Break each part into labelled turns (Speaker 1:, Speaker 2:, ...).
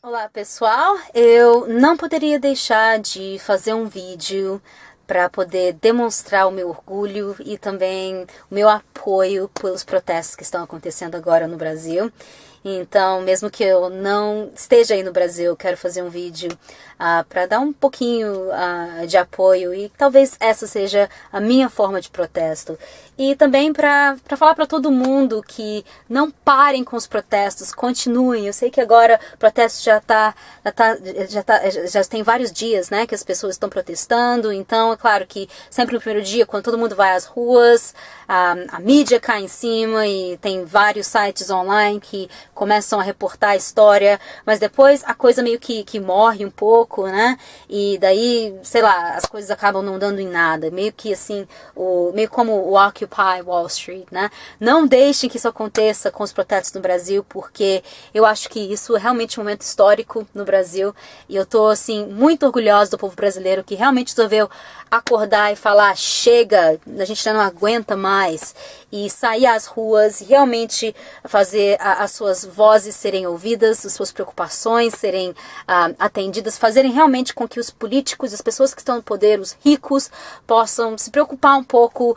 Speaker 1: Olá pessoal, eu não poderia deixar de fazer um vídeo para poder demonstrar o meu orgulho e também o meu apoio pelos protestos que estão acontecendo agora no Brasil. Então, mesmo que eu não esteja aí no Brasil, eu quero fazer um vídeo para dar um pouquinho de apoio e talvez essa seja a minha forma de protesto. E também para falar para todo mundo que não parem com os protestos, continuem. Eu sei que agora o protesto já tem vários dias, né, que as pessoas estão protestando. Então, é claro que sempre no primeiro dia, quando todo mundo vai às ruas, a mídia cai em cima e tem vários sites online que começam a reportar a história, mas depois a coisa meio que morre um pouco, né? E daí, sei lá, as coisas acabam não dando em nada. Meio que assim, meio como o Occupy Wall Street, né? Não deixem que isso aconteça com os protestos no Brasil, porque eu acho que isso é realmente um momento histórico no Brasil. E eu tô, assim, muito orgulhosa do povo brasileiro que realmente resolveu acordar e falar, chega, a gente já não aguenta mais. E sair às ruas, realmente fazer as suas vozes serem ouvidas, as suas preocupações serem atendidas, fazerem realmente com que os políticos, as pessoas que estão no poder, os ricos, possam se preocupar um pouco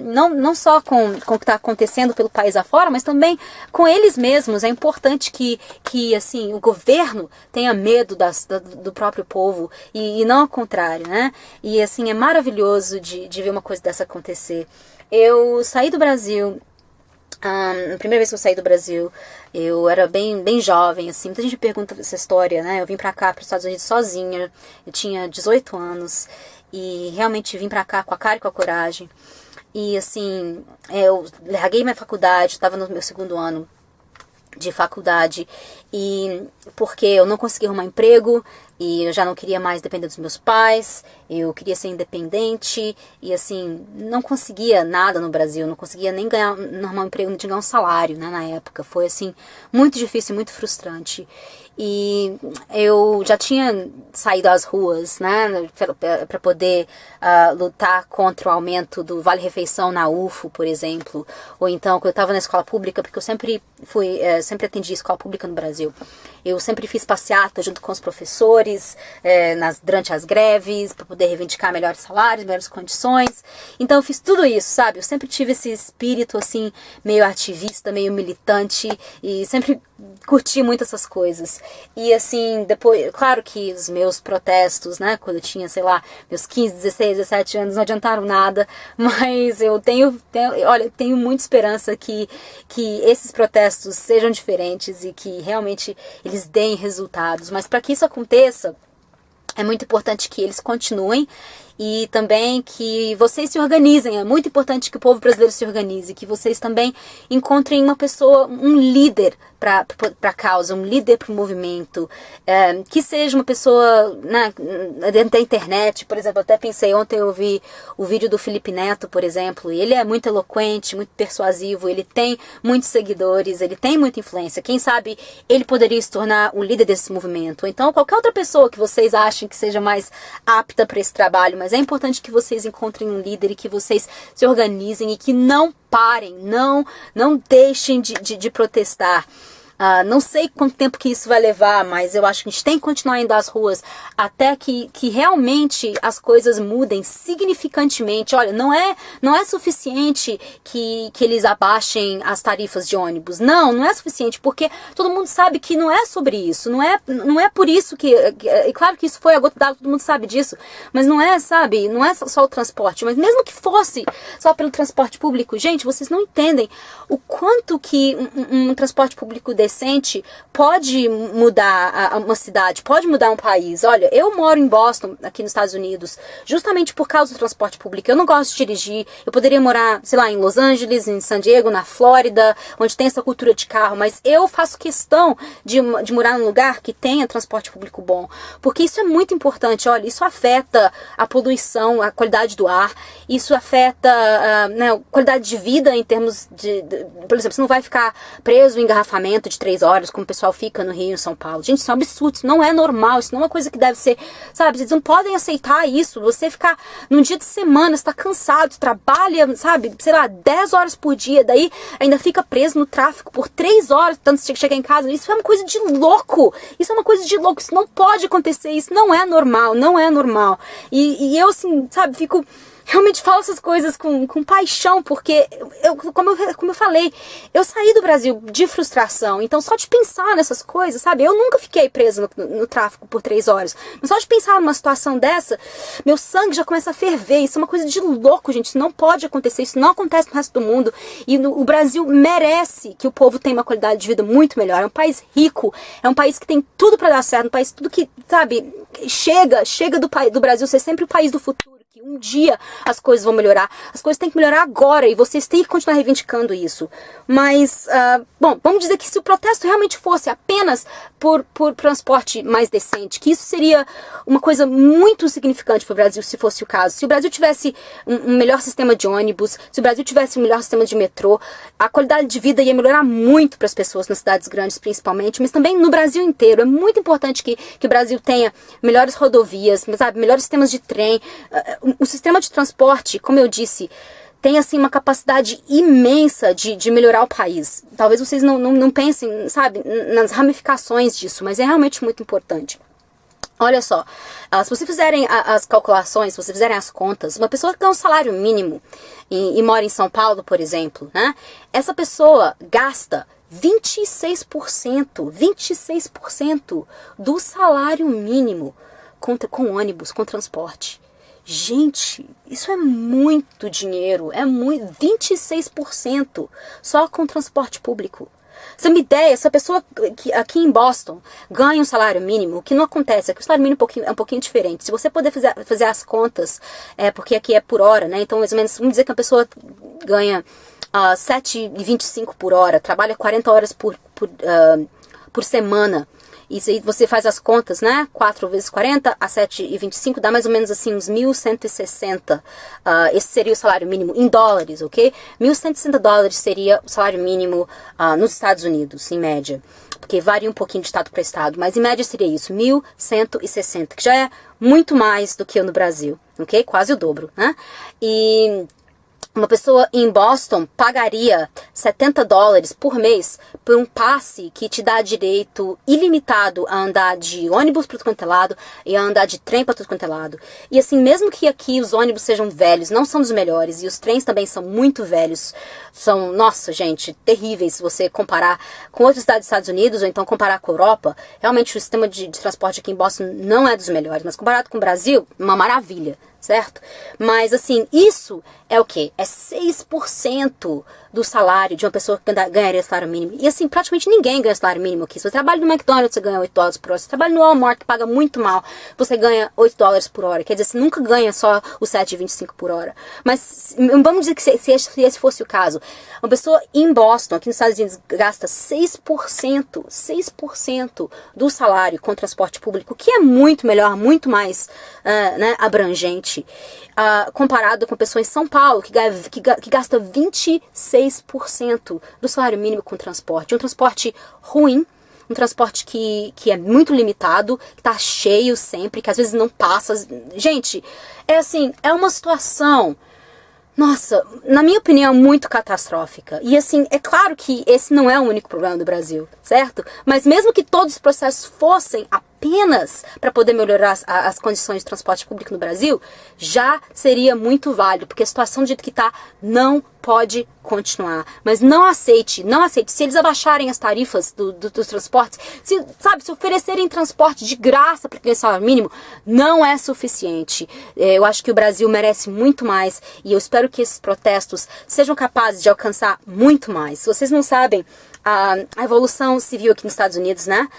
Speaker 1: não só com o que está acontecendo pelo país afora, mas também com eles mesmos. É importante que assim, o governo tenha medo do próprio povo e não ao contrário, né? E assim, é maravilhoso de ver uma coisa dessa acontecer. Eu saí do Brasil, a primeira vez que eu saí do Brasil, eu era bem jovem, assim, muita gente me pergunta essa história, né? Eu vim pra cá, pros Estados Unidos sozinha, eu tinha 18 anos, e realmente vim pra cá com a cara e com a coragem. E assim, eu larguei minha faculdade, estava no meu segundo ano de faculdade, e porque eu não conseguia arrumar emprego e eu já não queria mais depender dos meus pais, eu queria ser independente e assim, não conseguia nada no Brasil, não conseguia nem arrumar um emprego, nem ganhar um salário, né, na época. Foi assim, muito difícil, muito frustrante. E eu já tinha saído às ruas, né, para poder lutar contra o aumento do vale-refeição na UFO, por exemplo, ou então quando eu estava na escola pública, porque eu sempre atendi escola pública no Brasil. Eu sempre fiz passeata junto com os professores durante as greves, para poder reivindicar melhores salários, melhores condições. Então eu fiz tudo isso, sabe? Eu sempre tive esse espírito assim, meio ativista, meio militante, e sempre curti muito essas coisas. E assim, depois, claro que os meus protestos, né, quando eu tinha, sei lá, meus 15, 16, 17 anos, não adiantaram nada, mas eu tenho muita esperança que esses protestos sejam diferentes e que realmente eles deem resultados. Mas para que isso aconteça, é muito importante que eles continuem e também que vocês se organizem. É muito importante que o povo brasileiro se organize, que vocês também encontrem uma pessoa, um líder para a causa, um líder para o movimento, que seja uma pessoa, né, dentro da internet. Por exemplo, eu até pensei, ontem eu vi o vídeo do Felipe Neto, por exemplo, e ele é muito eloquente, muito persuasivo, ele tem muitos seguidores, ele tem muita influência. Quem sabe ele poderia se tornar o líder desse movimento. Ou então qualquer outra pessoa que vocês achem que seja mais apta para esse trabalho, mas é importante que vocês encontrem um líder e que vocês se organizem e que não parem, não deixem de protestar. Não sei quanto tempo que isso vai levar, mas eu acho que a gente tem que continuar indo às ruas até que realmente as coisas mudem significantemente. Olha, não é suficiente que eles abaixem as tarifas de ônibus. Não é suficiente, porque todo mundo sabe que não é sobre isso. Não é por isso que... E claro que isso foi a gota d'água, todo mundo sabe disso. Mas não é, sabe, não é só o transporte. Mas mesmo que fosse só pelo transporte público, gente, vocês não entendem o quanto que um transporte público decente pode mudar uma cidade, pode mudar um país. Olha, eu moro em Boston, aqui nos Estados Unidos, justamente por causa do transporte público. Eu não gosto de dirigir, eu poderia morar, sei lá, em Los Angeles, em San Diego, na Flórida, onde tem essa cultura de carro, mas eu faço questão de morar num lugar que tenha transporte público bom, porque isso é muito importante. Olha, isso afeta a poluição, a qualidade do ar, isso afeta né, a qualidade de vida em termos por exemplo, você não vai ficar preso em engarrafamento de de 3 horas, como o pessoal fica no Rio e em São Paulo. Gente, isso é um absurdo, isso não é normal, isso não é uma coisa que deve ser, sabe, vocês não podem aceitar isso, você ficar num dia de semana, você tá cansado, trabalha, sabe, sei lá, 10 horas por dia, daí ainda fica preso no tráfico por 3 horas, tanto que chegar em casa, isso é uma coisa de louco, isso é uma coisa de louco, isso não pode acontecer, isso não é normal, não é normal. E eu, assim, sabe, fico... Realmente falo essas coisas com paixão, porque, como eu falei, eu saí do Brasil de frustração, então só de pensar nessas coisas, sabe? Eu nunca fiquei presa no tráfico por 3 horas, mas só de pensar numa situação dessa, meu sangue já começa a ferver, isso é uma coisa de louco, gente, isso não pode acontecer, isso não acontece no resto do mundo, e o Brasil merece que o povo tenha uma qualidade de vida muito melhor, é um país rico, é um país que tem tudo pra dar certo, um país tudo que, sabe, chega do Brasil ser sempre o país do futuro. Um dia as coisas vão melhorar, as coisas têm que melhorar agora e vocês têm que continuar reivindicando isso. Mas, bom, vamos dizer que se o protesto realmente fosse apenas por transporte mais decente, que isso seria uma coisa muito significante para o Brasil se fosse o caso. Se o Brasil tivesse um melhor sistema de ônibus, se o Brasil tivesse um melhor sistema de metrô, a qualidade de vida ia melhorar muito para as pessoas nas cidades grandes principalmente, mas também no Brasil inteiro. É muito importante que o Brasil tenha melhores rodovias, sabe, melhores sistemas de trem. O sistema de transporte, como eu disse, tem assim uma capacidade imensa de melhorar o país. Talvez vocês não pensem, sabe, nas ramificações disso, mas é realmente muito importante. Olha só, se vocês fizerem as calculações, se vocês fizerem as contas, uma pessoa que ganha um salário mínimo e mora em São Paulo, por exemplo, né? Essa pessoa gasta 26% do salário mínimo com ônibus, com transporte. Gente, isso é muito dinheiro, é muito, 26% só com transporte público. Você tem uma ideia, essa pessoa que aqui em Boston ganha um salário mínimo, o que não acontece é que o salário mínimo é um pouquinho diferente. Se você puder fazer as contas, porque aqui é por hora, né? Então, mais ou menos, vamos dizer que a pessoa ganha 7,25 por hora, trabalha 40 horas por semana. Isso aí você faz as contas, né? 4 vezes 40 a 7,25 dá mais ou menos assim uns 1.160. Esse seria o salário mínimo em dólares, ok? 1.160 dólares seria o salário mínimo nos Estados Unidos, em média. Porque varia um pouquinho de estado para estado, mas em média seria isso, 1.160, que já é muito mais do que no Brasil, ok? Quase o dobro, né? E uma pessoa em Boston pagaria 70 dólares por mês por um passe que te dá direito ilimitado a andar de ônibus para tudo quanto é lado e a andar de trem para tudo quanto é lado. E assim, mesmo que aqui os ônibus sejam velhos, não são dos melhores, e os trens também são muito velhos, são, nossa gente, terríveis se você comparar com outras cidades dos Estados Unidos ou então comparar com a Europa. Realmente o sistema de transporte aqui em Boston não é dos melhores, mas comparado com o Brasil, uma maravilha. Certo? Mas assim, isso é o quê? É 6% do salário de uma pessoa que ganharia salário mínimo. E assim, praticamente ninguém ganha salário mínimo aqui. Se você trabalha no McDonald's, você ganha 8 dólares por hora. Se você trabalha no Walmart, que paga muito mal, você ganha 8 dólares por hora. Quer dizer, você nunca ganha só os 7,25 por hora. Mas vamos dizer que se esse fosse o caso, uma pessoa em Boston, aqui nos Estados Unidos, gasta 6% do salário com transporte público, que é muito melhor, muito mais abrangente. Comparado com a pessoa em São Paulo, que gasta 26% do salário mínimo com transporte. Um transporte ruim, um transporte que é muito limitado, que tá cheio sempre, que às vezes não passa. Gente, é assim, é uma situação, nossa, na minha opinião, muito catastrófica. E assim, é claro que esse não é o único problema do Brasil, certo? Mas mesmo que todos os processos fossem apenas para poder melhorar as condições de transporte público no Brasil, já seria muito válido, porque a situação do jeito que está não pode continuar. Mas não aceite. Se eles abaixarem as tarifas dos transportes, se oferecerem transporte de graça para quem salário mínimo, não é suficiente. Eu acho que o Brasil merece muito mais e eu espero que esses protestos sejam capazes de alcançar muito mais. Se vocês não sabem, a evolução civil aqui nos Estados Unidos, né?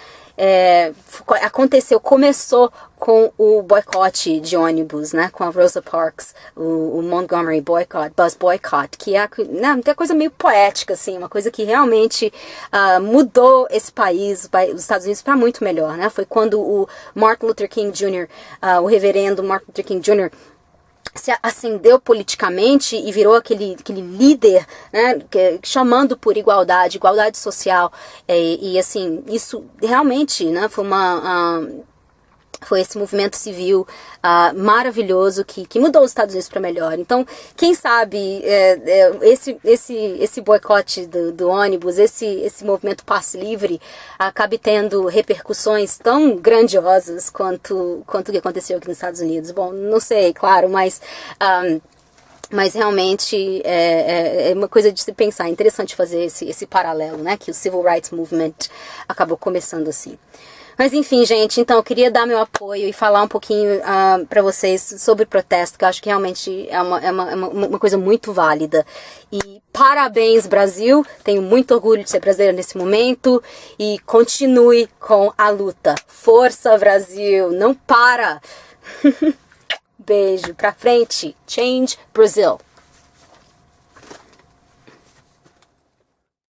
Speaker 1: Começou com o boicote de ônibus, né, com a Rosa Parks, o Montgomery boycott, bus boycott, que é uma coisa meio poética, assim, uma coisa que realmente mudou esse país, os Estados Unidos, para muito melhor, né? Foi quando o Martin Luther King Jr., o reverendo Martin Luther King Jr., se ascendeu politicamente e virou aquele líder, né, chamando por igualdade social, e assim, isso realmente, né, foi esse movimento civil maravilhoso que mudou os Estados Unidos para melhor. Então, quem sabe esse boicote do ônibus, esse movimento passe livre, acabe tendo repercussões tão grandiosas quanto o que aconteceu aqui nos Estados Unidos. Bom, não sei, claro, mas realmente é uma coisa de se pensar. É interessante fazer esse paralelo, né? Que o Civil Rights Movement acabou começando assim. Mas enfim, gente, então eu queria dar meu apoio e falar um pouquinho para vocês sobre o protesto, que eu acho que realmente é uma coisa muito válida. E parabéns, Brasil! Tenho muito orgulho de ser brasileira nesse momento e continue com a luta. Força, Brasil! Não para! Beijo, pra frente! Change Brazil!